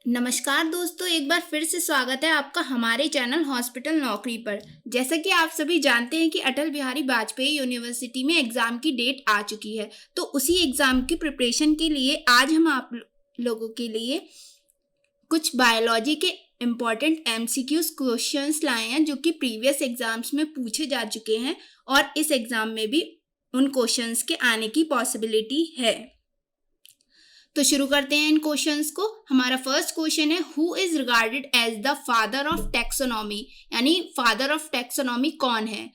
नमस्कार दोस्तों, एक बार फिर से स्वागत है आपका हमारे चैनल हॉस्पिटल नौकरी पर। जैसा कि आप सभी जानते हैं कि अटल बिहारी वाजपेयी यूनिवर्सिटी में एग्ज़ाम की डेट आ चुकी है, तो उसी एग्ज़ाम की प्रिपरेशन के लिए आज हम आप लोगों के लिए कुछ बायोलॉजी के इम्पॉर्टेंट एमसीक्यूज क्वेश्चंस लाए हैं जो कि प्रीवियस एग्ज़ाम्स में पूछे जा चुके हैं और इस एग्ज़ाम में भी उन क्वेश्चंस के आने की पॉसिबिलिटी है। तो शुरू करते हैं इन क्वेश्चंस को। हमारा फर्स्ट क्वेश्चन है, who is regarded as the father of taxonomy, यानी फादर ऑफ टैक्सोनॉमी कौन है।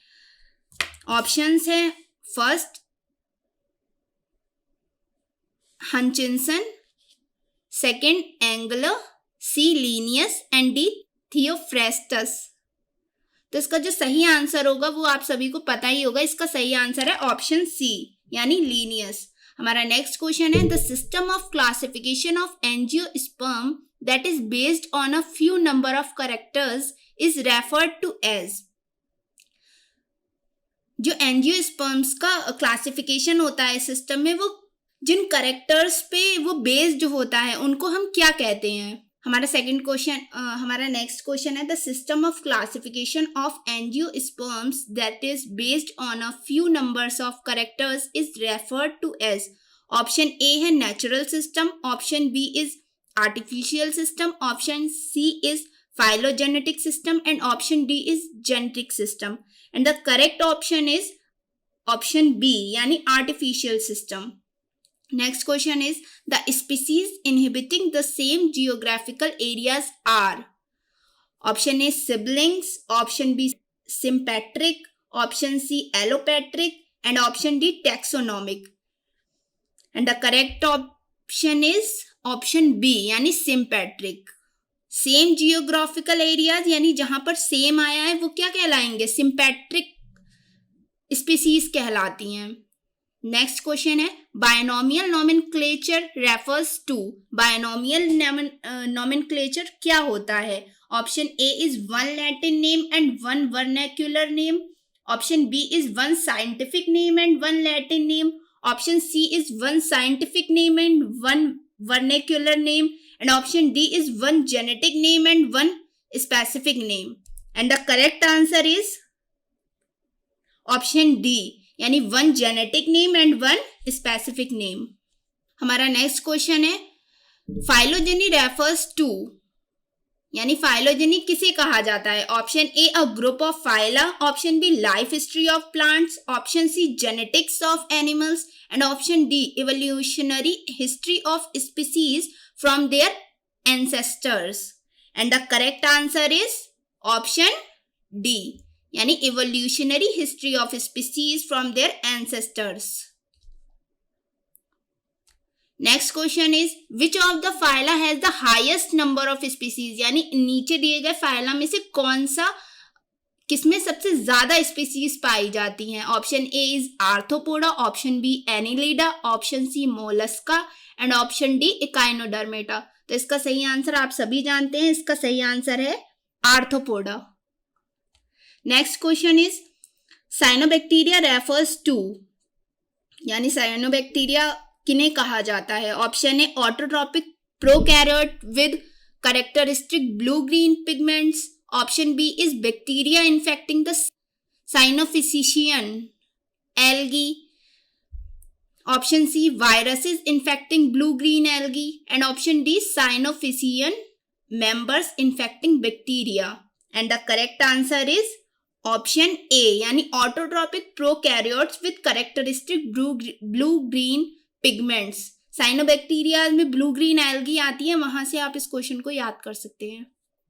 ऑप्शंस है, first Hutchinson, second Engler, C Linnaeus and D Theophrastus. तो इसका जो सही आंसर होगा वो आप सभी को पता ही होगा। इसका सही आंसर है ऑप्शन सी यानी लीनियस। हमारा नेक्स्ट क्वेश्चन है, the system of classification of angiosperm that is based on a few number of characters is referred to as. जो एंजियोस्पर्म्स का क्लासिफिकेशन होता है सिस्टम में, वो जिन कैरेक्टर्स पे वो बेस्ड होता है उनको हम क्या कहते हैं। हमारा नेक्स्ट क्वेश्चन है, the system of classification of angiosperms that is based on a few numbers of characters is referred to as. Option A है natural system, option B is artificial system, option C is phylogenetic system and option D is genetic system and the correct option is option B यानी artificial system. Next question is, the species inhabiting the same geographical areas are. Option A siblings, option B sympatric, option C allopatric and option D taxonomic and the correct option is option B यानी sympatric. Same geographical areas यानी जहां पर same आया है वो क्या कहलाएंगे, सिंपैट्रिक species कहलाती हैं। नेक्स्ट क्वेश्चन है, binomial nomenclature refers to. Binomial nomenclature क्या होता है। Option A is one Latin name and one vernacular name, option B is one scientific name and one Latin name, option C is one scientific name and one vernacular name and option D is one genetic name and one specific name and the correct answer is option D यानी one genetic name and one specific name. हमारा next question है, phylogeny refers to यानी phylogeny किसे कहा जाता है। Option A a group of phyla, option B life history of plants, option C genetics of animals and option D evolutionary history of species from their ancestors and the correct answer is option D यानी evolutionary history of species from their ancestors. Next question is, which of the phyla has the highest number of species यानी नीचे दिए गए phyla में से कौन सा किसमें सबसे ज्यादा स्पीसीज पाई जाती हैं। Option A is arthropoda, option B annelida, option C mollusca and option D echinodermata. तो इसका सही आंसर आप सभी जानते हैं, इसका सही आंसर है Arthropoda. Next question is, cyanobacteria refers to यानी साइनोबैक्टीरिया किन्हें कहा जाता है। Option A autotrophic prokaryote with characteristic blue green pigments, option B is bacteria infecting the cyanophycean algae, option C viruses infecting blue green algae and option D cyanophysian members infecting bacteria and the correct answer is option A यानी autotrophic prokaryotes with characteristic blue green pigments। Cyanobacteria में blue green algae आती है, वहां से आप इस question को याद कर सकते हैं।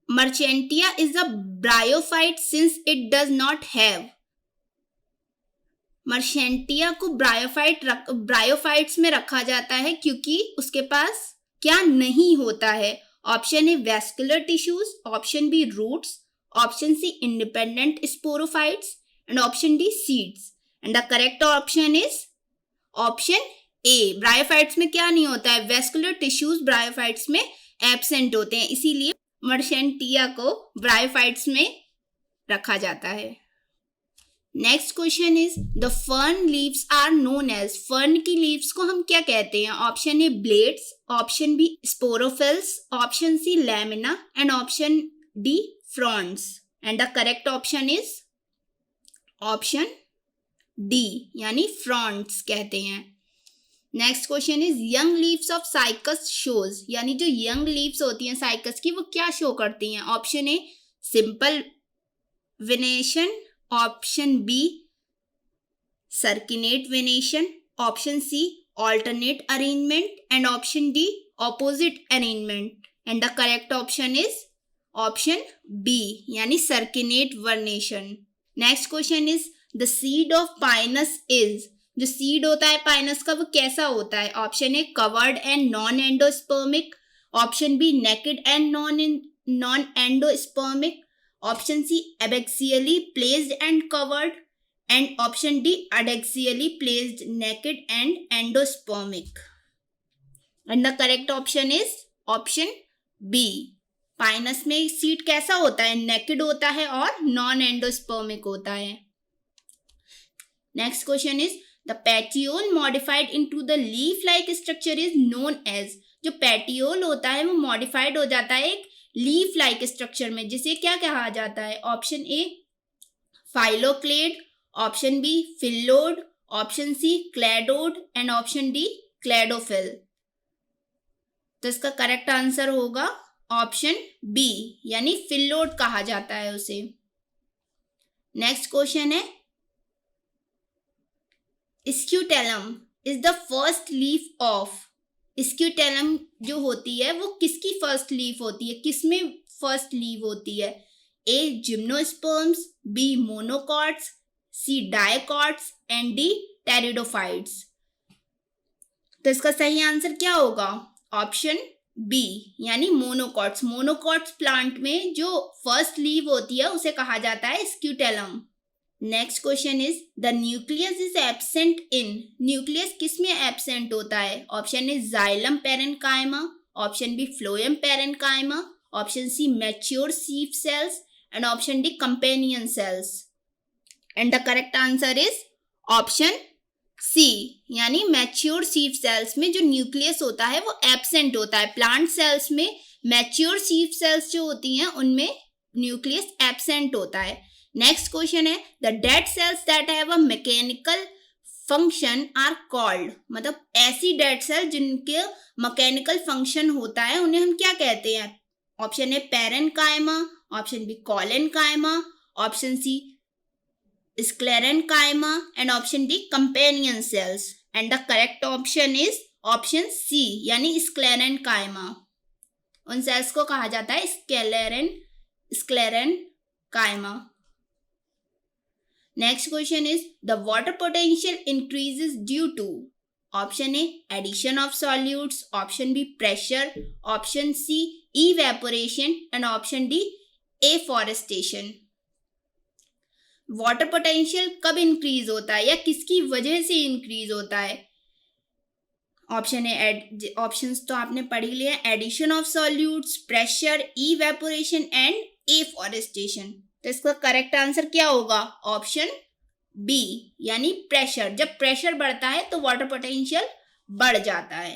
Marchantia is a bryophyte since it does not have. Marchantia को ब्रायोफाइट्स में रखा जाता है क्योंकि उसके पास क्या नहीं होता है। Option A vascular tissues, option B roots, option C independent sporophytes and option D seeds and the correct option is option A. Bryophytes में क्या नहीं होता है, वेस्कुलर टिश्यूज ब्रायोफाइट्स में एब्सेंट होते हैं, इसीलिए मर्चेंटिया को ब्रायोफाइट्स में रखा जाता है। Next question is the fern leaves are known as, fern की लीव्स को हम क्या कहते हैं? Option A blades, option B sporophylls, option C lamina and option D fronds. And the correct option is option D यानी fronds कहते हैं। Next question is young leaves of Cycas shows, यानी जो यंग लीव्स होती हैं cycas की वो क्या शो करती हैं? Option A simple venation, option B circinate venation, option C alternate arrangement and option D opposite arrangement. And the correct option is option B यानी circinate venation. Next question is the seed of Pinus is, जो seed होता है Pinus का वो कैसा होता है? Option A covered and non endospermic, option B naked and non endospermic, option C abaxially placed and covered and option D अडेक्सियली placed naked and endospermic. And the correct option is option B. Pinus में seed कैसा होता है? Naked होता है और non endospermic होता है। Next question is the petiole modified into the leaf like structure is known as, जो पेटियोल होता है वो मॉडिफाइड हो जाता है एक लीफ लाइक स्ट्रक्चर में, जिसे क्या कहा जाता है? Option A phylloclade, option B phyllode, option C cladode and option D cladophyll. तो इसका करेक्ट आंसर होगा ऑप्शन बी यानी फिल्लोड कहा जाता है उसे। नेक्स्ट क्वेश्चन है scutellum is the first leaf of, scutellum जो होती है वो किसकी फर्स्ट लीफ होती है? किसमें फर्स्ट लीफ होती है? A gymnosperms, B monocots, C dicots and D pteridophytes. तो इसका सही आंसर क्या होगा? ऑप्शन बी यानी मोनोकॉट्स। मोनोकॉट्स प्लांट में जो फर्स्ट लीफ होती है उसे कहा जाता है scutellum. Next question is the nucleus is absent in, nucleus किसमें एब्सेंट होता है? Option A xylem parenchyma, option B phloem parenchyma, option C mature sieve cells and option D companion cells. And the correct answer is option C यानी mature sieve sales में जो nucleus होता है वो absent होता है। प्लांट सेल्स में mature sieve cells जो होती हैं उनमें न्यूक्लियस एब्सेंट होता है। नेक्स्ट क्वेश्चन है the dead cells that have a mechanical function are called, मतलब ऐसी डेड सेल जिनके मैकेनिकल फंक्शन होता है उन्हें हम क्या कहते हैं? Option A parenchyma, option B collenchyma, option C sclerenchyma and option D companion cells. And the correct option is option C यानी स्क्लेरेन्काइमा। उन सेल्स को कहा जाता है sclerenchyma. Next question is the water potential increases due to, option A addition of solutes, option B pressure, option C evaporation and option D afforestation। Water potential कब increase होता है या किसकी वजह से इंक्रीज होता है? ऑप्शन ए, ऑप्शंस तो आपने पढ़ ही लिया, addition of solutes, pressure, evaporation and afforestation. तो इसका करेक्ट आंसर क्या होगा? ऑप्शन बी यानी प्रेशर। जब प्रेशर बढ़ता है तो वाटर पोटेंशियल बढ़ जाता है।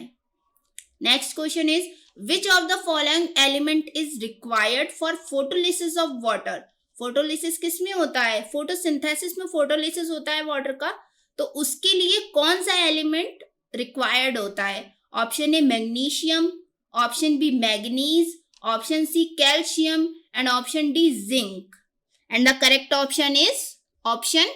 Next question is which of the following element is required for photolysis of water. Photolysis किस में होता है? फोटोसिंथेसिस में फोटोलिसिस होता है वाटर का, तो उसके लिए कौन सा एलिमेंट रिक्वायर्ड होता है? Option A magnesium, option B manganese, option C calcium and option D zinc. And the correct option is option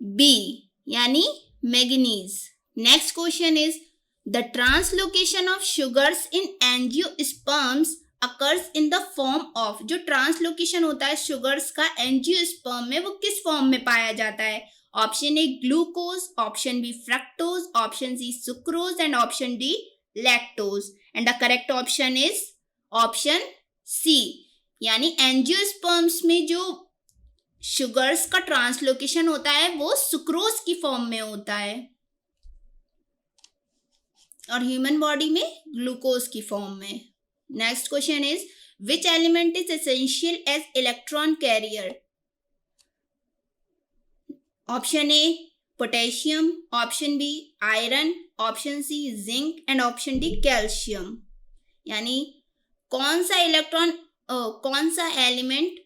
B यानी manganese. Next question is the translocation of sugars in angiosperms occurs in the form of, जो translocation होता है sugars का angiosperm में वो किस form में पाया जाता है? Option A glucose, option B fructose, option C sucrose and option D lactose. And the correct option is option C यानी एंजियोस्पर्म्स में जो शुगर्स का ट्रांसलोकेशन होता है वो सुक्रोज की फॉर्म में होता है और ह्यूमन बॉडी में ग्लूकोज की फॉर्म में। Next question is which element is essential as electron carrier. Option A potassium, option B iron, option C zinc and option D calcium. यानी कौन सा एलिमेंट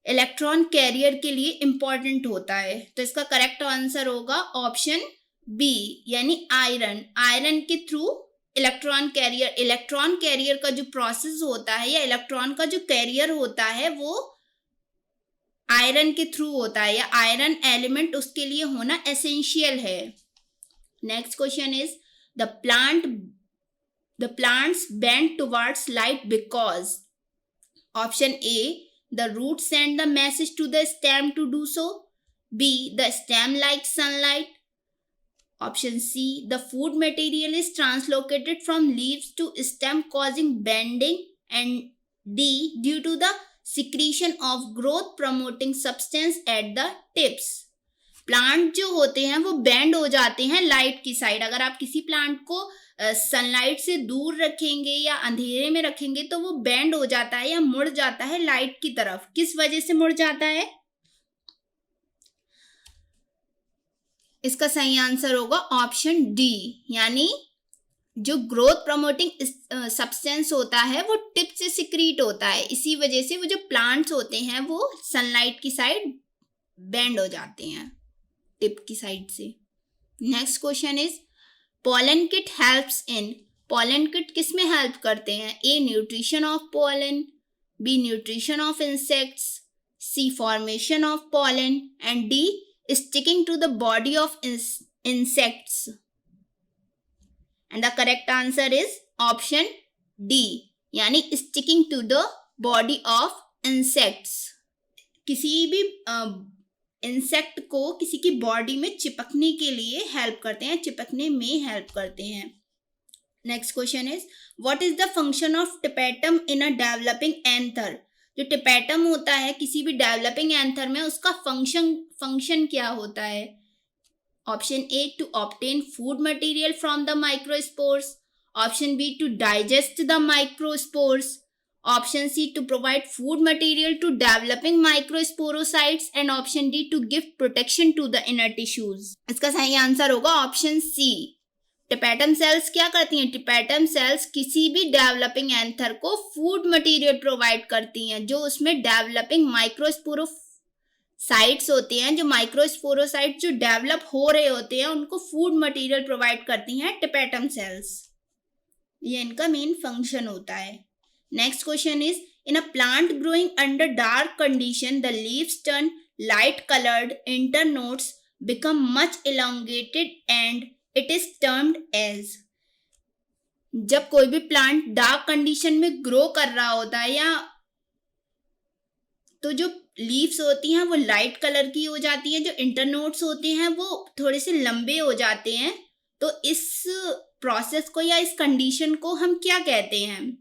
इलेक्ट्रॉन कैरियर के लिए इंपॉर्टेंट होता है? तो इसका करेक्ट आंसर होगा ऑप्शन बी, यानी आयरन। आयरन के थ्रू इलेक्ट्रॉन कैरियर का जो प्रोसेस होता है या इलेक्ट्रॉन का जो कैरियर होता है वो आयरन के थ्रू होता है, या आयरन एलिमेंट उसके लिए होना एसेंशियल है। Next question is the plants bend towards light because option A, the roots send the message to the stem to do so, B, the stem likes sunlight, option C, the food material is translocated from leaves to stem causing bending, and D, due to the secretion of growth promoting substance at the tips। Plant जो होते हैं वो bend हो जाते हैं light की side. अगर आप किसी प्लांट को सनलाइट से दूर रखेंगे या अंधेरे में रखेंगे तो वो बेंड हो जाता है या मुड़ जाता है लाइट की तरफ। किस वजह से मुड़ जाता है? इसका सही आंसर होगा ऑप्शन डी, यानी जो ग्रोथ प्रमोटिंग सब्सटेंस होता है वो टिप से सिक्रीट होता है, इसी वजह से वो जो प्लांट्स होते हैं वो सनलाइट की साइड बेंड हो जाते हैं टिप की साइड से। Next question is pollen kit helps in. Pollen kit किस में हेल्प करते हैं? A nutrition of pollen, B nutrition of insects, C formation of pollen and D sticking to the body of insects. And the correct answer is option D, यानी sticking to the body of insects. किसी भी insect को किसी की body में चिपकने के लिए हेल्प करते हैं, चिपकने में हेल्प करते हैं। Next question is what is the function of tapetum in a developing anther. जो टिपेटम होता है किसी भी डेवलपिंग एंथर में, उसका फंक्शन क्या होता है? Option A to obtain food material from the microspores, option B to digest the microspores, option C to provide food material to developing microsporocytes and option D to give protection to the inner tissues। इसका सही answer होगा option C. टिपेटम sales क्या करती हैं? टिपेटम sales किसी भी developing anther को food material provide करती हैं, जो उसमें डेवलपिंग माइक्रोस्पोरोसाइट्स होते हैं, जो माइक्रोस्पोरोसाइट्स जो डेवलप हो रहे होते हैं उनको फूड मटेरियल प्रोवाइड करती हैं टिपेटम सेल्स। ये इनका मेन फंक्शन होता है। Next question is in a plant growing under dark condition the leaves turn light colored, internodes become much elongated and it is termed as। जब कोई भी प्लांट डार्क कंडीशन में ग्रो कर रहा होता है या तो जो लीव्स होती हैं वो लाइट कलर की हो जाती हैं, जो इंटरनोड्स होते हैं वो थोड़े से लंबे हो जाते हैं। तो इस प्रोसेस को या इस कंडीशन को हम क्या कहते हैं?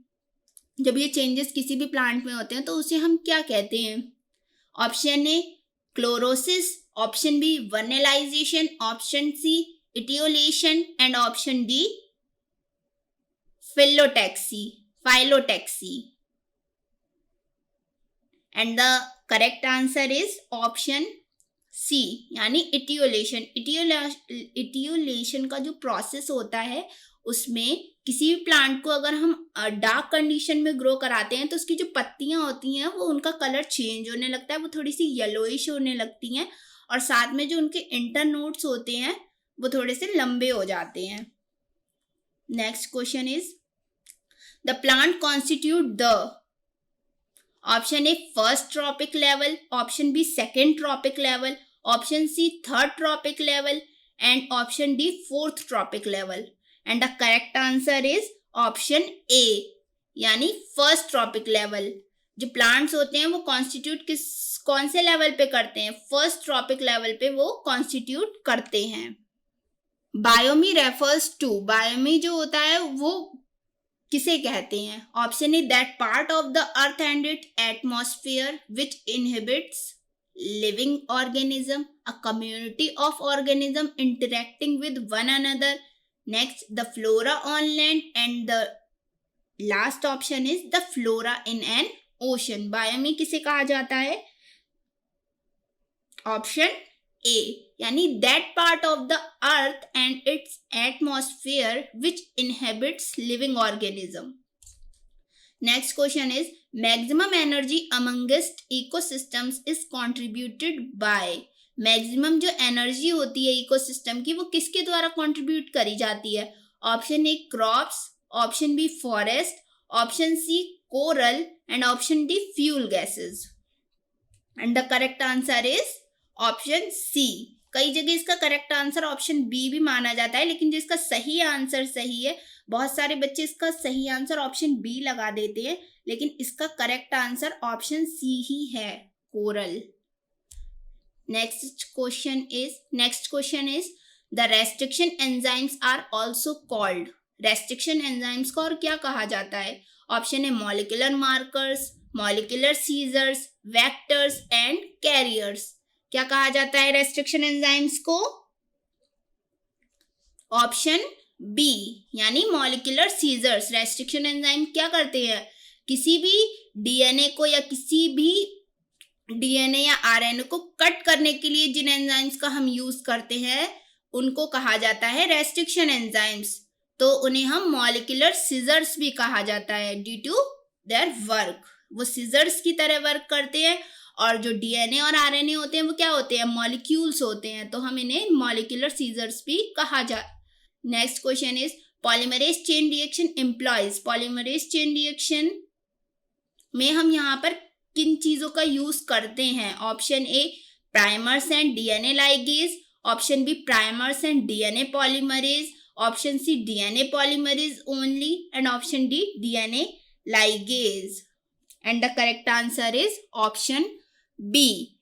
जब ये चेंजेस किसी भी प्लांट में होते हैं तो उसे हम क्या कहते हैं? Option A chlorosis, option B vernalization, option C etiolation and option D phyllotaxy. And the correct answer is option C, यानी इटियोलेशन। इटियोलेशन का जो प्रोसेस होता है उसमें किसी भी प्लांट को अगर हम डार्क कंडीशन में ग्रो कराते हैं तो उसकी जो पत्तियां होती हैं वो उनका कलर चेंज होने लगता है, वो थोड़ी सी येलोइश होने लगती हैं और साथ में जो उनके इंटरनोड्स होते हैं वो थोड़े से लंबे हो जाते हैं। Next question is the plant constitute the. Option A first trophic level, option B second trophic level, option C third trophic level and option D fourth trophic level. And the correct answer is option A, यानी first trophic level. जो plants होते हैं वो constitute कौन से level पे करते हैं? फर्स्ट ट्रॉपिक लेवल पे वो कॉन्स्टिट्यूट करते हैं। बायोमी रेफर्स टू। बायोमी जो होता है वो किसे कहते हैं? Option A that part of the earth and it atmosphere which inhibits living organism, a community of organism interacting with one another, next the flora on land, and the last option is the flora in an ocean। बायोमी किसे कहा जाता है? Option A, यानी that part of the earth and it's atmosphere which inhabits living organism. Next question is maximum energy amongst ecosystems is contributed bye. Maximum जो energy होती है ecosystem की वो किसके द्वारा कंट्रीब्यूट करी जाती है? Option A crops, option B forest, option C coral and option D fuel gases. And the correct answer is option C. कई जगह इसका करेक्ट आंसर ऑप्शन बी भी माना जाता है, लेकिन जिसका सही आंसर सही है, बहुत सारे बच्चे इसका सही आंसर ऑप्शन बी लगा देते हैं, लेकिन इसका करेक्ट आंसर ऑप्शन सी ही है, coral. Next question is the restriction enzymes are also called. Restriction enzymes को और क्या कहा जाता है? Option A molecular markers, molecular scissors, vectors and carriers. क्या कहा जाता है रेस्ट्रिक्शन एंजाइम्स को? ऑप्शन बी, यानी मॉलिक्यूलर सीजर्स। रेस्ट्रिक्शन एंजाइम क्या करते हैं? किसी भी डीएनए को या किसी भी डीएनए या आरएनए को कट करने के लिए जिन एंजाइम्स का हम यूज करते हैं उनको कहा जाता है रेस्ट्रिक्शन एंजाइम्स। तो उन्हें हम मॉलिक्यूलर सीजर्स भी कहा जाता है ड्यू टू देयर वर्क। वो सीजर्स की तरह वर्क करते हैं, और जो डीएनए और आरएनए होते हैं वो क्या होते हैं? मॉलिक्यूल्स होते हैं, तो हम इन्हें मॉलिक्यूलर सीजर्स भी कहा जा। Next question is polymerase chain reaction employees. Polymerase chain reaction में हम यहाँ पर किन चीजों का यूज करते हैं? Option A primers and DNA ligase, option B primers and DNA polymerase, option C DNA polymerase only and option D DNA ligase. And the correct answer is option B.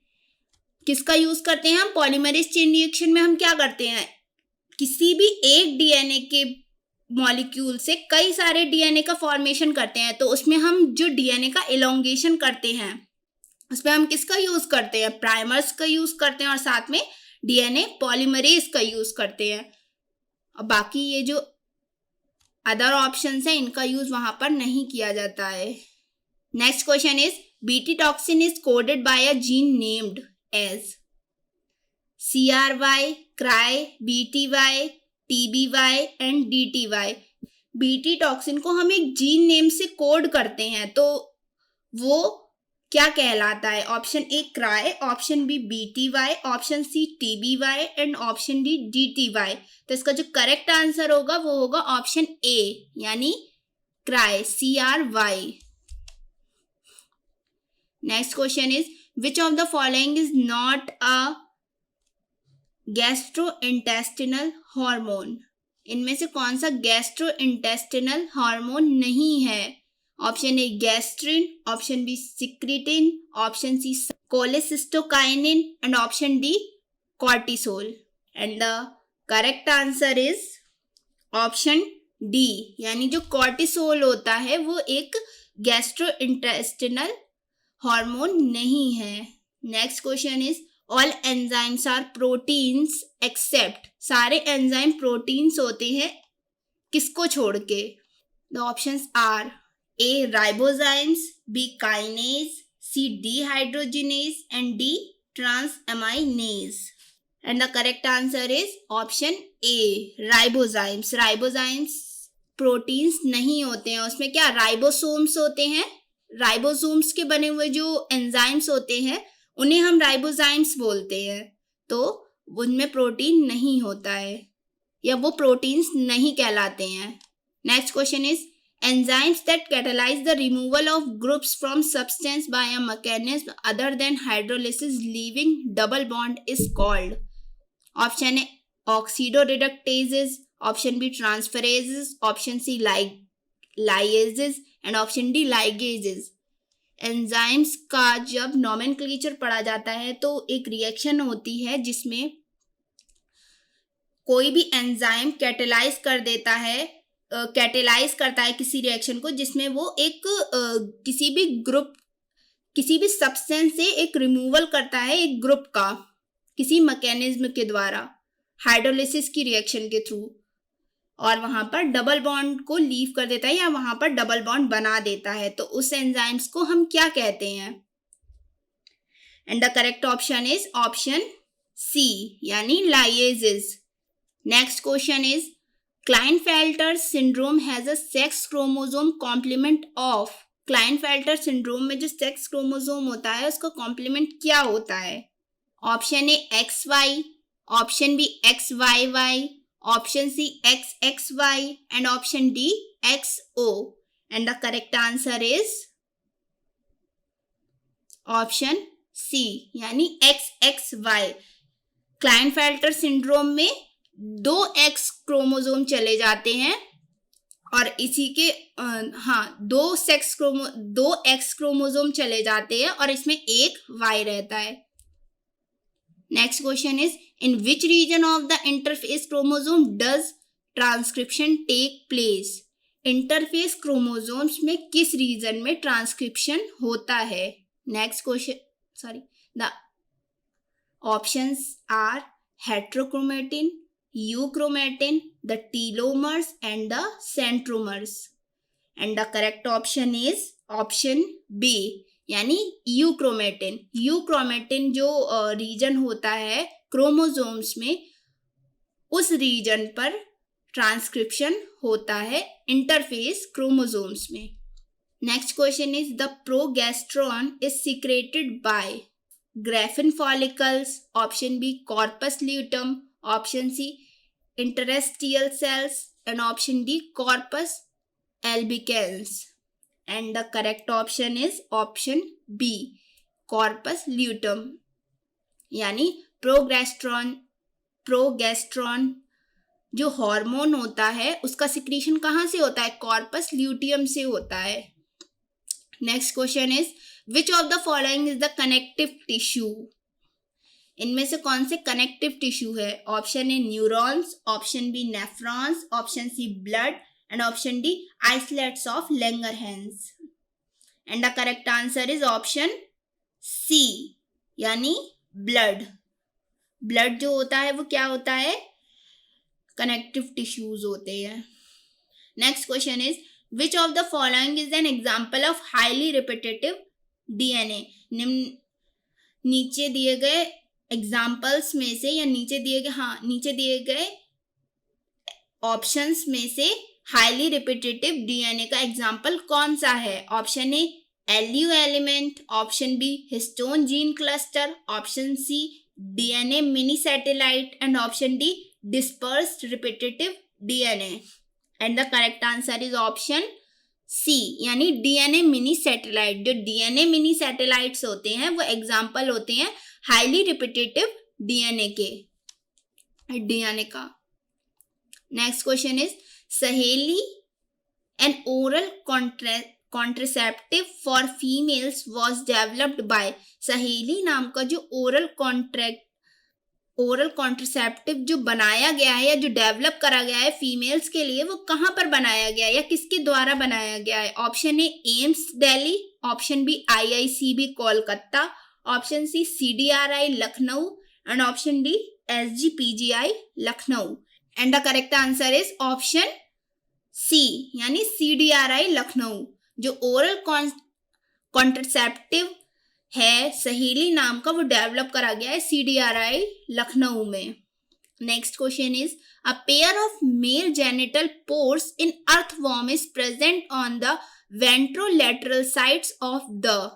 किसका यूज करते हैं हम? Polymerase chain reaction में हम क्या करते हैं? किसी भी एक डीएनए के मॉलिक्यूल से कई सारे डीएनए का फॉर्मेशन करते हैं, तो उसमें हम जो डीएनए का एलोंगेशन करते हैं उसमें हम किसका यूज करते हैं? प्राइमर्स का यूज करते हैं, और साथ में डीएनए पॉलीमरेज का यूज करते हैं। और बाकी ये जो अदर ऑप्शंस हैं इनका यूज वहां पर नहीं किया जाता है। Next question is BT toxin is coded by a gene named as CRY, cry, BTY, TBY and DTY। BT toxin को हम एक जीन नेम से कोड करते हैं, तो वो क्या कहलाता है? Option A cry, option B BTY, option C TBY and option D DTY। तो इसका जो करेक्ट आंसर होगा वो होगा ऑप्शन ए, यानी cry, CRY। Next question is which of the following is not a gastrointestinal hormone. इनमें से कौन सा गैस्ट्रोइंटेस्टिनल हार्मोन नहीं है? Option A gastrin, option B secretin, option C cholecystokinin and option D cortisol. And the correct answer is option D, यानी जो cortisol होता है वो एक गैस्ट्रोइंटेस्टिनल हार्मोन नहीं है। Next question is all enzymes are proteins except. सारे enzyme proteins होते हैं, किसको छोड़ के? The options are A ribozymes, B kinase, C dehydrogenase and D transaminase. And the correct answer is option A ribozymes. Ribozymes proteins नहीं होते हैं, उसमें क्या राइबोसोम्स होते हैं। राइबोसोम्स के बने हुए जो एंजाइम्स होते हैं उन्हें हम राइबोजाइम्स बोलते हैं, तो उनमें प्रोटीन नहीं होता है या वो प्रोटीन्स नहीं कहलाते हैं। Next question is enzymes that catalyse the removal of groups from substance by a mechanism other than hydrolysis leaving double bond is called. Option A oxidoreductases, option B transferases, option C lyases and option D ligases. Enzymes का जब nomenclature पढ़ा जाता है तो एक reaction होती है जिसमें कोई भी एंजाइम कैटेलाइज करता है किसी रिएक्शन को, जिसमें वो एक किसी भी सब्सटेंस से एक रिमूवल करता है एक ग्रुप का किसी मैकेनिज्म के द्वारा, हाइड्रोलिसिस की रिएक्शन के थ्रू, और वहां पर डबल बॉन्ड को लीव कर देता है या वहां पर डबल बॉन्ड बना देता है, तो उस एंजाइम्स को हम क्या कहते हैं? And the correct option is option C यानी lyases. Next question is Klinefelter syndrome has a sex chromosome complement of. Klinefelter syndrome में जो सेक्स क्रोमोसोम होता है उसका कॉम्प्लीमेंट क्या होता है? Option A XY, option B XYY, option C XXY and option D XO and the correct answer is option C यानी XXY। Klinefelter syndrome में 2 X क्रोमोसोम चले जाते हैं और इसी के दो X क्रोमोसोम चले जाते हैं और इसमें एक Y रहता है। Next question is in which region of the interphase chromosome does transcription take place. Interphase chromosomes में किस रीजन में ट्रांसक्रिप्शन होता है? Next question the options are heterochromatin, euchromatin, the telomeres and the centromeres and the correct option is option B यानी euchromatin. Euchromatin जो region होता है chromosomes में, उस रीजन पर ट्रांसक्रिप्शन होता है इंटरफेस क्रोमोसोम्स में। Next question is the progesterone is secreted by Graafian follicles, option B corpus luteum, option C interstitial cells and option D corpus albicans and the correct option is option B corpus luteum यानी progesterone जो hormone होता है उसका secretion कहाँ से होता है? Corpus luteum से होता है। Next question is which of the following is the connective tissue. इनमें से कौन से कनेक्टिव टिश्यू है? Option A neurons, option B nephrons, option C blood and option D islets of Langerhans and the correct answer is option C यानी blood. Blood जो होता है वो क्या होता है? कनेक्टिव टिश्यूज होते हैं। Next question is which of the following is an example of highly repetitive DNA. नीचे दिए गए एग्जाम्पल्स में से या नीचे दिए गए ऑप्शंस में से हाईली रिपीटेटिव डीएनए का एग्जाम्पल कौन सा है? Option A Alu element, option B histone gene cluster, option C DNA mini satellite and option D dispersed repetitive DNA and the correct answer is option C यानी DNA mini satellite. जो DNA mini satellites होते हैं वो example होते हैं highly repetitive DNA का। Next question is सहेली N oral contraceptive for females was developed by. सहेली नाम का जो ओरल कॉन्ट्रासेप्टिव जो बनाया गया है या जो डेवलप करा गया है फीमेल्स के लिए, वो कहाँ पर बनाया गया है या किसके द्वारा बनाया गया है? Option A AIIMS Delhi, option B IICB Kolkata, option C CDRI Lucknow and option D SGPGI Lucknow and the correct answer is option C यानी CDRI लखनऊ। जो ओरल कॉन्ट्रासेप्टिव है सहेली नाम का वो डेवलप करा गया है CDRI लखनऊ में। Next question is a pair of male genital pores in earthworm is present on the ventrolateral sides of the.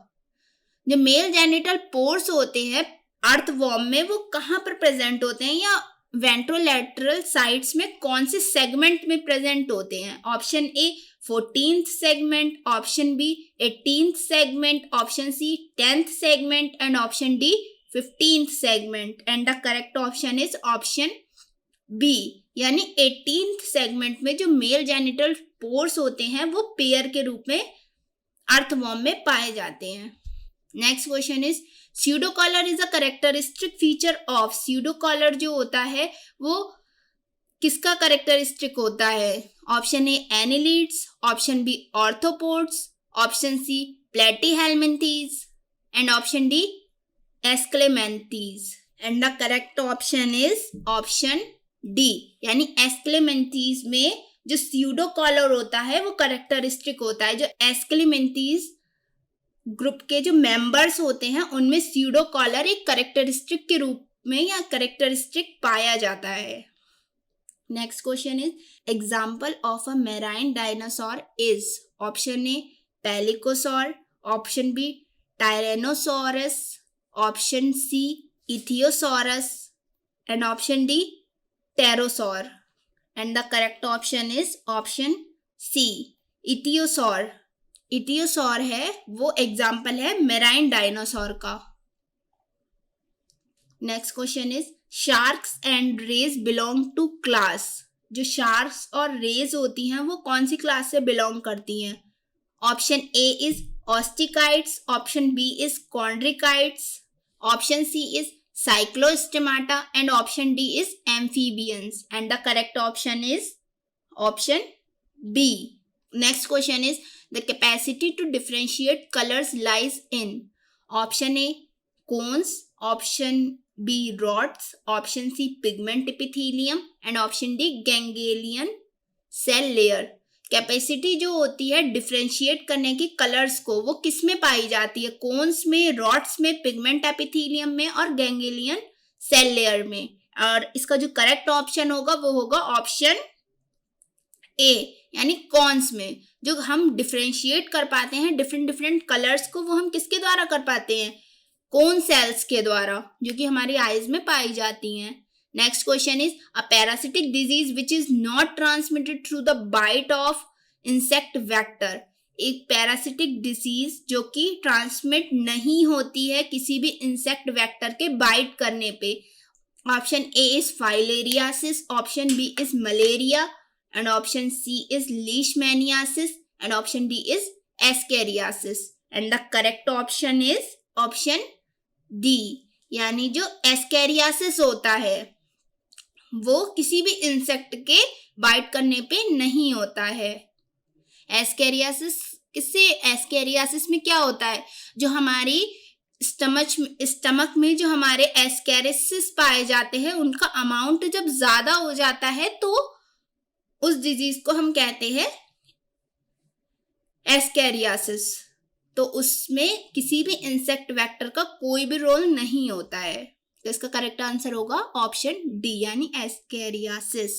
जो मेल जेनिटल पोर्स होते हैं अर्थवॉर्म में वो कहाँ पर प्रेजेंट होते हैं या वेंट्रोलैटरल साइड्स में कौन से सेगमेंट में प्रेजेंट होते हैं? Option A 14th segment, option B 18th segment, option C 10th segment and option D 15th segment and the correct option is option B यानी 18th सेगमेंट में जो मेल जेनिटल पोर्स होते हैं वो pair के रूप में अर्थवॉर्म में पाए जाते हैं। Next question is pseudocoelom is a characteristic feature of. Pseudocoelom जो होता है वो किसका कैरेक्टरिस्टिक होता है? Option A annelids, option B arthropods, option C platyhelminthes and option D aschelminthes and the correct option is option D यानी aschelminthes में जो स्यूडोकॉलर होता है वो कैरेक्टरिस्टिक होता है। जो एस्क्लेमेंथीज ग्रुप के जो मेंबर्स होते हैं उनमें स्यूडोकॉलर एक कैरेक्टरिस्टिक के रूप में या करेक्टरिस्टिक पाया जाता है। Next question is example of a marine dinosaur is option A pelycosaur, option B tyrannosaurus, option C ichthyosaurus and option D pterosaur and the correct option is option C ichthyosaur. Ichthyosaur है वो example है marine dinosaur का। Next question is sharks and rays belong to class. जो sharks और rays होती हैं वो कौन सी क्लास से बिलोंग करती हैं? Option A is osteichthyes, option B is chondrichthyes, option C is cyclostomata and option D is amphibians and the correct option is option B. Next question is the capacity to differentiate colours lies in option A cones, option B rods, option C pigment epithelium and option D ganglion cell layer. Capacity जो होती है differentiate करने की colours को वो किस में पाई जाती है? कोन्स में, रॉड्स में, पिगमेंट एपिथेलियम में और गैंग्लियन सेल लेयर में। और इसका जो करेक्ट ऑप्शन होगा वो होगा ऑप्शन ए यानी कॉन्स में। जो हम डिफरेंशिएट कर पाते हैं डिफरेंट कलर्स को वो हम किसके द्वारा कर पाते हैं? कोन सेल्स के द्वारा, जो कि हमारी आईज में पाई जाती हैं। Next question is a parasitic disease which is not transmitted through the bite of insect vector. एक पैरासिटिक डिजीज जो कि ट्रांसमिट नहीं होती है किसी भी इंसेक्ट वेक्टर के बाइट करने पे। Option A is filariasis, option B is malaria and option C is leishmaniasis and option D is ascariasis and the correct option is option D यानी जो एस्केरियासिस होता है वो किसी भी इंसेक्ट के बाइट करने पे नहीं होता है। एस्केरियासिस में क्या होता है? जो हमारी स्टमक में जो हमारे एस्केरिसिस पाए जाते हैं उनका अमाउंट जब ज्यादा हो जाता है तो उस डिजीज को हम कहते हैं एस्केरियासिस। तो उसमें किसी भी इंसेक्ट वेक्टर का कोई भी रोल नहीं होता है। तो इसका करेक्ट आंसर होगा ऑप्शन डी यानी ascariasis.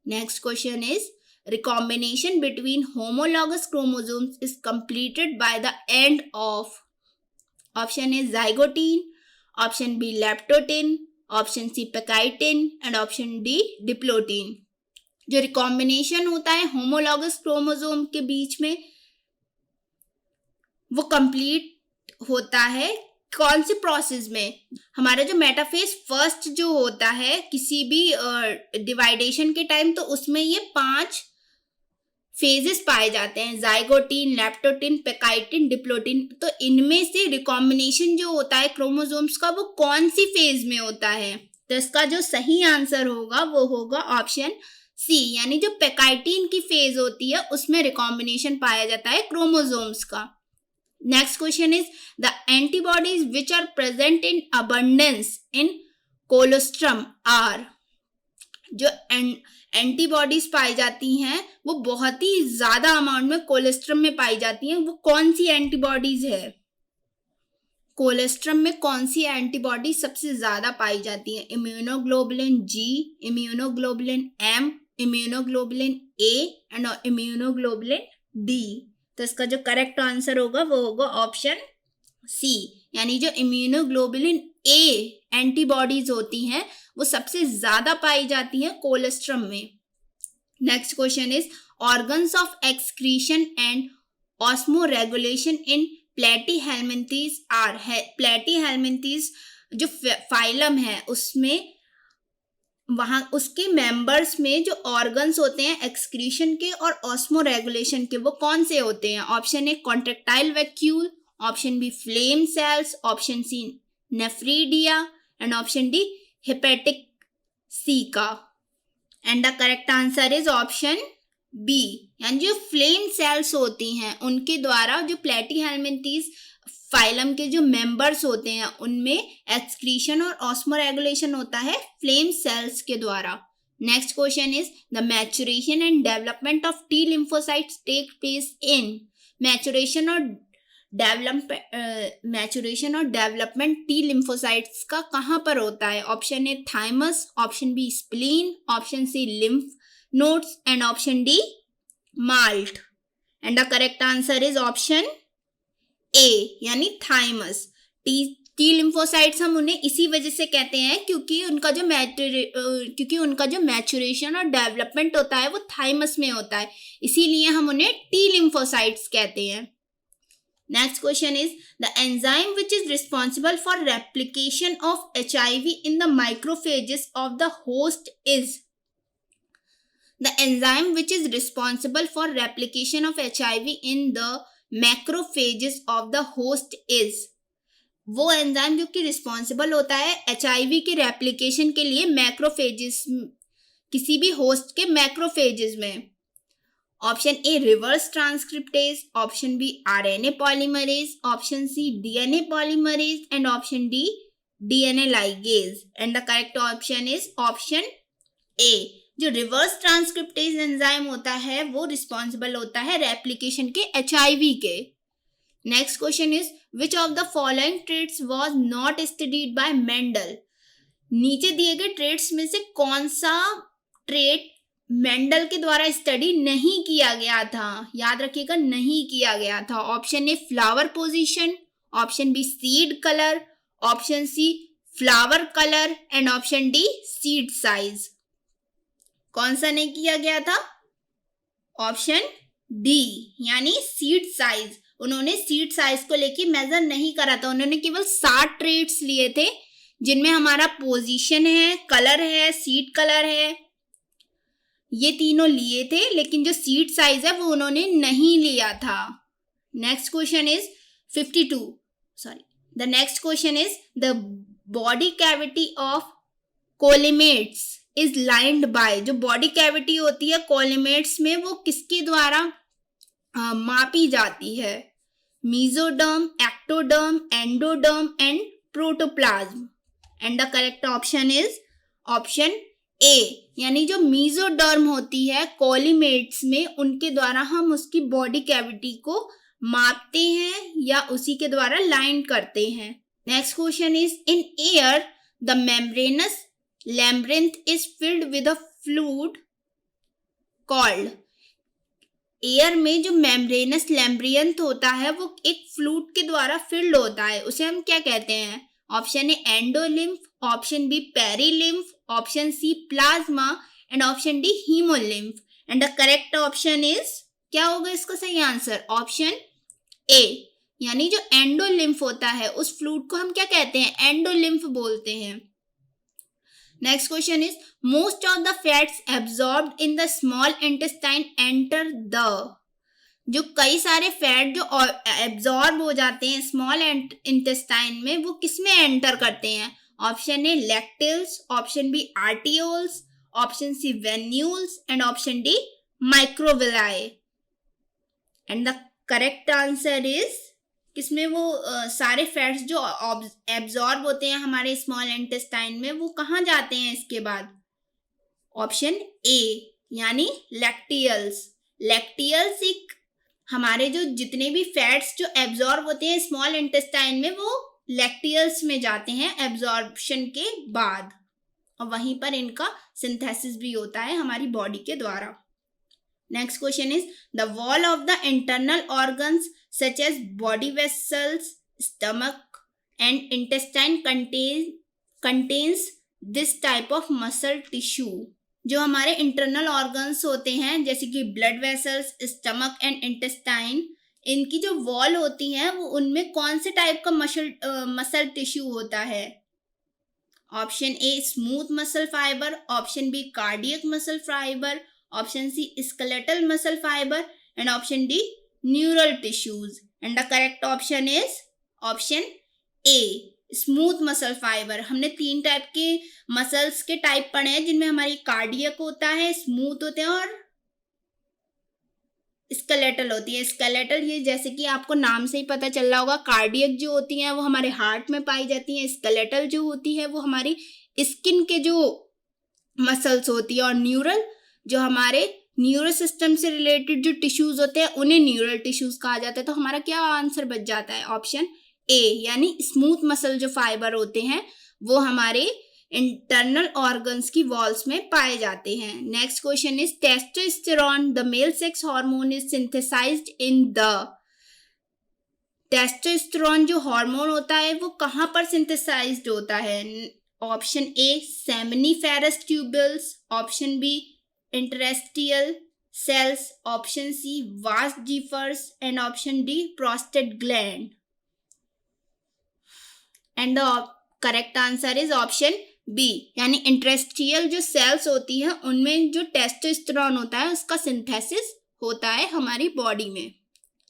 Next question is recombination between homologous chromosomes is completed by the end of option A zygotene, option B leptotene, option C pachytene and option D diplotene. जो recombination होता है homologous chromosome के बीच में वो complete होता है कौन से प्रोसेस में? हमारा जो मेटाफेज फर्स्ट जो होता है किसी भी डिवाइडेशन के टाइम तो उसमें ये 5 फेजेस पाए जाते हैं, जाइगोटीन, लेप्टोटिन, पेकाइटिन, डिप्लोटिन। तो इनमें से रिकॉम्बिनेशन जो होता है क्रोमोसोम्स का वो कौन सी फेज में होता है? तो इसका जो सही आंसर होगा वो होगा ऑप्शन सी यानी जो पेकाइटिन की फेज होती है उसमें रिकॉम्बिनेशन पाया जाता है क्रोमोसोम्स का। Next question is the antibodies which are present in abundance in colostrum are। जो एंटीबॉडीज पाई जाती हैं वो बहुत ही ज्यादा अमाउंट में कोलेस्ट्रम में पाई जाती हैं। वो कौन सी एंटीबॉडीज है? कोलेस्ट्रम में कौन सी एंटीबॉडी सबसे ज्यादा पाई जाती है? Immunoglobulin G, immunoglobulin M, immunoglobulin A and immunoglobulin D. तो इसका जो करेक्ट आंसर होगा वो होगा ऑप्शन सी यानी जो इम्यूनोग्लोबुलिन ए एंटीबॉडीज होती हैं वो सबसे ज्यादा पाई जाती हैं कोलेस्ट्रम में। Next question is organs of excretion and osmoregulation in platyhelminthes are. Platyhelminthes जो फाइलम है उसमें वहां उसके मेंबर्स में जो ऑर्गन्स होते हैं एक्सक्रीशन के और ऑस्मो रेगुलेशन के वो कौन से होते हैं? Option A contractile vacuole, option B flame cells, option C nephridia and option D hepatic caeca and the correct answer is option B यानी जो फ्लेम सेल्स होती हैं उनके द्वारा जो प्लेटीहेल्मिन्थीज फाइलम के जो मेंबर्स होते हैं उनमें एक्सक्रीशन और ऑस्मोरेगुलेशन होता है फ्लेम सेल्स के द्वारा। Next question is the maturation and development of T lymphocytes take place in. Maturation और मैचुरेशन और डेवलपमेंट टी लिम्फोसाइट्स का कहाँ पर होता है? Option A thymus, option B spleen, option C lymph nodes and option D MALT. And the correct answer is option A यानी thymus. T lymphocytes हम उन्हें इसी वजह से कहते हैं क्योंकि उनका जो मैचुरेशन और डेवलपमेंट होता है वो थाइमस में होता है, इसीलिए हम उन्हें टी लिम्फोसाइट्स कहते हैं। Next question is the enzyme which is responsible for replication of HIV in the macrophages of the host is. The enzyme which is responsible for replication of HIV in the macrophages of the host is. वो enzyme जो कि responsible होता है HIV के replication के लिए macrophages, किसी भी होस्ट के मैक्रोफेजेस में। Option A reverse transcriptase, option B RNA polymerase, option C DNA polymerase and option D DNA ligase. And the correct option is option A. जो रिवर्स ट्रांसक्रिप्टेज एंजाइम होता है वो रिस्पॉन्सिबल होता है रेप्लिकेशन के HIV के। Next question is which of the following traits was not studied by Mendel. नीचे दिए गए ट्रेट्स में से कौन सा ट्रेट मेंडल के द्वारा स्टडी नहीं किया गया था? याद रखिएगा, नहीं किया गया था। Option A flower position, option B seed colour, option C flower colour and option D seed size. कौन सा नहीं किया गया था? ऑप्शन डी यानी सीड साइज। उन्होंने सीड साइज को लेके मेजर नहीं करा था, उन्होंने केवल 60 ट्रेट्स लिए थे जिनमें हमारा पोजीशन है, कलर है, सीड कलर है, ये तीनों लिए थे, लेकिन जो सीड साइज है वो उन्होंने नहीं लिया था। Next question is 52 sorry the next question is the body cavity of coelomates is lined by. जो बॉडी कैविटी होती है कोलिमेट्स में वो किसके द्वारा मापी जाती है? Mesoderm, ectoderm, endoderm and protoplasm. And the correct option is option A यानी जो मीजोडर्म होती है कोलिमेट्स में, उनके द्वारा हम उसकी बॉडी कैविटी को मापते हैं या उसी के द्वारा लाइन करते हैं। Next question is in ear the membranous labyrinth is filled with a fluid called. Ear में जो मेम्ब्रेनस लैम्ब्रियंथ होता है वो एक फ्लूइड के द्वारा फिल्ड होता है, उसे हम क्या कहते हैं? Option A endolymph, option B perilymph, option C plasma and option D haemolymph. And the correct option is, क्या होगा इसका सही आंसर? ऑप्शन ए यानी जो एंडोलिम्फ होता है उस फ्लूइड को हम क्या कहते हैं? एंडोलिम्फ बोलते हैं। Next question is most of the fats absorbed in the small intestine enter the. जो कई सारे फैट जो एब्जॉर्ब हो जाते हैं स्मॉल इंटेस्टाइन में, वो किसमें एंटर करते हैं? Option A lacteals, option B arterioles, option C venules and option D microvilli. And the correct answer is, किसमें वो सारे फैट्स जो एब्जॉर्ब होते हैं हमारे स्मॉल इंटेस्टाइन में, वो कहाँ जाते हैं इसके बाद? ऑप्शन ए यानी लैक्टियल्स। लैक्टियल्स एक हमारे जो जितने भी फैट्स जो एब्जॉर्ब होते हैं स्मॉल इंटेस्टाइन में, वो लैक्टियल्स में जाते हैं एब्जॉर्प्शन के बाद, और वहीं पर इनका सिंथेसिस भी होता है हमारी बॉडी के द्वारा। Next question is the wall of the internal organs such as body vessels, stomach and intestine contains this type of muscle tissue. जो हमारे इंटरनल ऑर्गन्स होते हैं जैसे कि blood vessels, stomach and intestine, इनकी जो वॉल होती हैं वो उनमें कौन से टाइप का मसल टिश्यू होता है? Option A smooth muscle fibre, option B cardiac muscle fibre, option C skeletal muscle fibre and option D neural tissues. And the correct option is option A smooth muscle fibre. हमने 3 type के muscles के type पढ़े हैं जिनमें हमारी cardiac होता है, smooth होते हैं और स्केलेटल होती है। स्केलेटल ये जैसे कि आपको नाम से ही पता चल रहा होगा, कार्डियक जो होती हैं वो हमारे हार्ट में पाई जाती हैं, स्केलेटल जो होती है वो हमारी स्किन के जो मसल्स होती है, और न्यूरल जो हमारे न्यूरो सिस्टम से रिलेटेड जो टिश्यूज होते हैं उन्हें न्यूरल टिश्यूज कहा जाता है। तो हमारा क्या आंसर बच जाता है? ऑप्शन ए, यानी स्मूथ मसल जो फाइबर होते हैं वो हमारे इंटरनल ऑर्गन्स की वॉल्स में पाए जाते हैं। Next question is testosterone the male sex hormone is synthesized in the. Testosterone जो हार्मोन होता है वो कहाँ पर सिंथेसाइज्ड होता है? Option A seminiferous tubules, option B interstitial cells, option C vas deferens and option D prostate gland. And the correct answer is option B, यानी interstitial जो सेल्स होती हैं उनमें जो टेस्टोस्टेरोन होता है उसका सिंथेसिस होता है हमारी बॉडी में।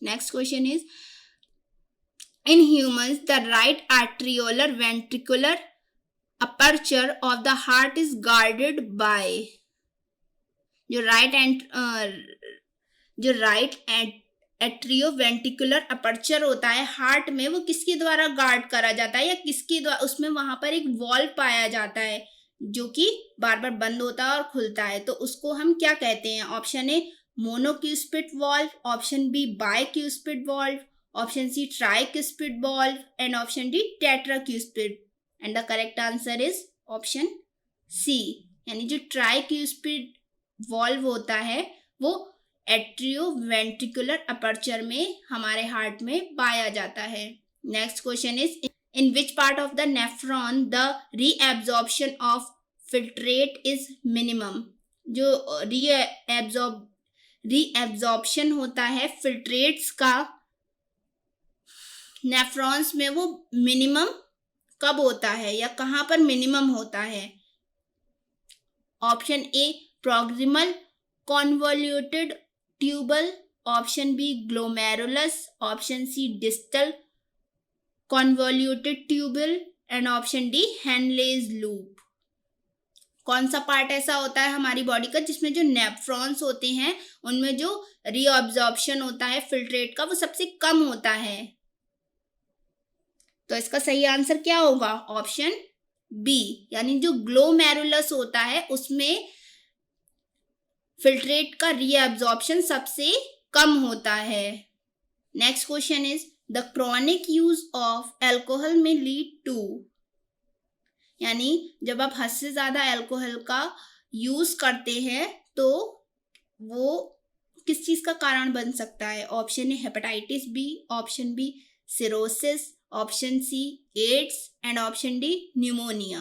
Next question is in humans the right atrioventricular aperture of the heart is guarded by. जो राइट एट्रियोवेंट्रिकुलर अपर्चर होता है हार्ट में वो किसके द्वारा गार्ड करा जाता है या किसके द्वारा? उसमें वहां पर एक वॉल्व पाया जाता है जो कि बार बार बंद होता है और खुलता है, तो उसको हम क्या कहते हैं? Option A monocuspid valve, option B bicuspid valve, option C tricuspid valve and option D tetracuspid. And the correct answer is option C, यानी जो ट्राइक्यूस्पिड वॉल्व होता है वो एट्रियोवेंट्रिकुलर अपर्चर में हमारे हार्ट में पाया जाता है। Next question is in which part of the nephron the reabsorption of filtrate is minimum. जो रीएब्जॉर्प्शन होता है फिल्ट्रेट्स का नेफ्रॉन्स में वो मिनिमम कब होता है या कहाँ पर मिनिमम होता है? Option A proximal convoluted tubule, option B glomerulus, option C distal convoluted tubule and option D Henle's loop. कौन सा पार्ट ऐसा होता है हमारी बॉडी का जिसमें जो नेफ्रॉन्स होते हैं उनमें जो रीअब्जॉर्प्शन होता है फिल्ट्रेट का वो सबसे कम होता है? तो इसका सही आंसर क्या होगा? ऑप्शन बी, यानी जो ग्लोमेरुलस होता है उसमें फिल्ट्रेट का रीअब्जॉर्प्शन सबसे कम होता है। Next question is the chronic use of alcohol में लीड टू, यानी जब आप हद से ज्यादा एल्कोहल का यूज करते हैं तो वो किस चीज का कारण बन सकता है? Option A hepatitis B, option B cirrhosis, option C AIDS and option D pneumonia.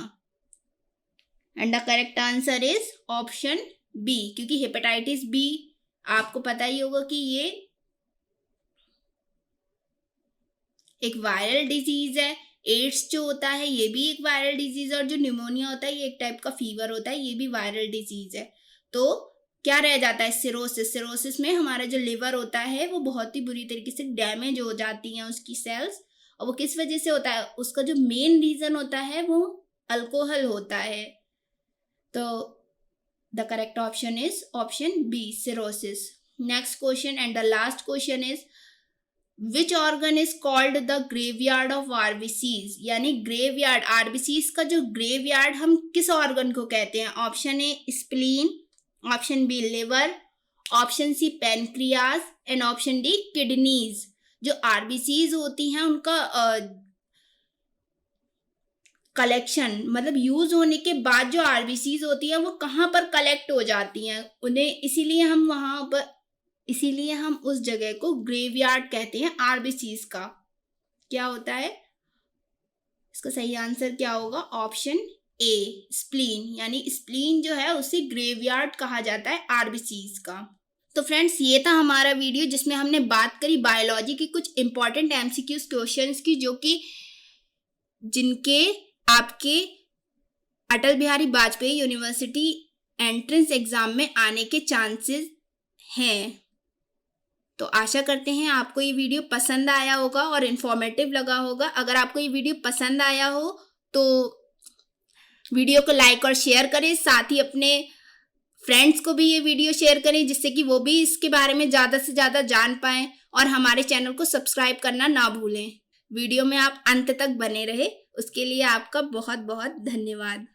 And the correct answer is option B, क्योंकि हेपेटाइटिस बी आपको पता ही होगा कि ये एक वायरल डिजीज है, एड्स जो होता है ये भी एक वायरल डिजीज है और जो न्यूमोनिया होता है ये एक टाइप का फीवर होता है, ये भी वायरल डिजीज है। तो क्या रह जाता है? सिरोसिस। सिरोसिस में हमारा जो लिवर होता है वो बहुत ही बुरी तरीके से डैमेज हो जाती हैं उसकी सेल्स, और वो किस वजह से होता है? उसका जो मेन रीजन होता है वो अल्कोहल होता है। तो the correct option is option B, cirrhosis. Next question and the last question is which organ is called the graveyard of RBCs? यानी ग्रेवयार्ड, RBCs का जो ग्रेवयार्ड हम किस ऑर्गन को कहते हैं? Option A spleen, option B liver, option C pancreas and option D kidneys. जो RBCs होती हैं उनका कलेक्शन, मतलब यूज होने के बाद जो RBCs होती है वो कहाँ पर कलेक्ट हो जाती हैं उन्हें, इसीलिए हम उस जगह को ग्रेवयार्ड कहते हैं RBCs का। क्या होता है? इसका सही आंसर क्या होगा? ऑप्शन ए स्प्लीन, यानी स्प्लीन जो है उसे ग्रेवयार्ड कहा जाता है RBCs का। तो फ्रेंड्स ये था हमारा वीडियो जिसमें हमने बात करी बायोलॉजी के कुछ इंपॉर्टेंट MCQs क्वेश्चंस की, जो कि जिनके आपके Atal Bihari Vajpayee university entrance exam में आने के चांसेस हैं। तो आशा करते हैं आपको ये वीडियो पसंद आया होगा और इन्फॉर्मेटिव लगा होगा। अगर आपको ये वीडियो पसंद आया हो तो वीडियो को लाइक और शेयर करें, साथ ही अपने फ्रेंड्स को भी ये वीडियो शेयर करें जिससे कि वो भी इसके बारे में ज़्यादा से ज़्यादा जान पाएँ, और हमारे चैनल को सब्सक्राइब करना ना भूलें। वीडियो में आप अंत तक बने रहे उसके लिए आपका बहुत बहुत धन्यवाद।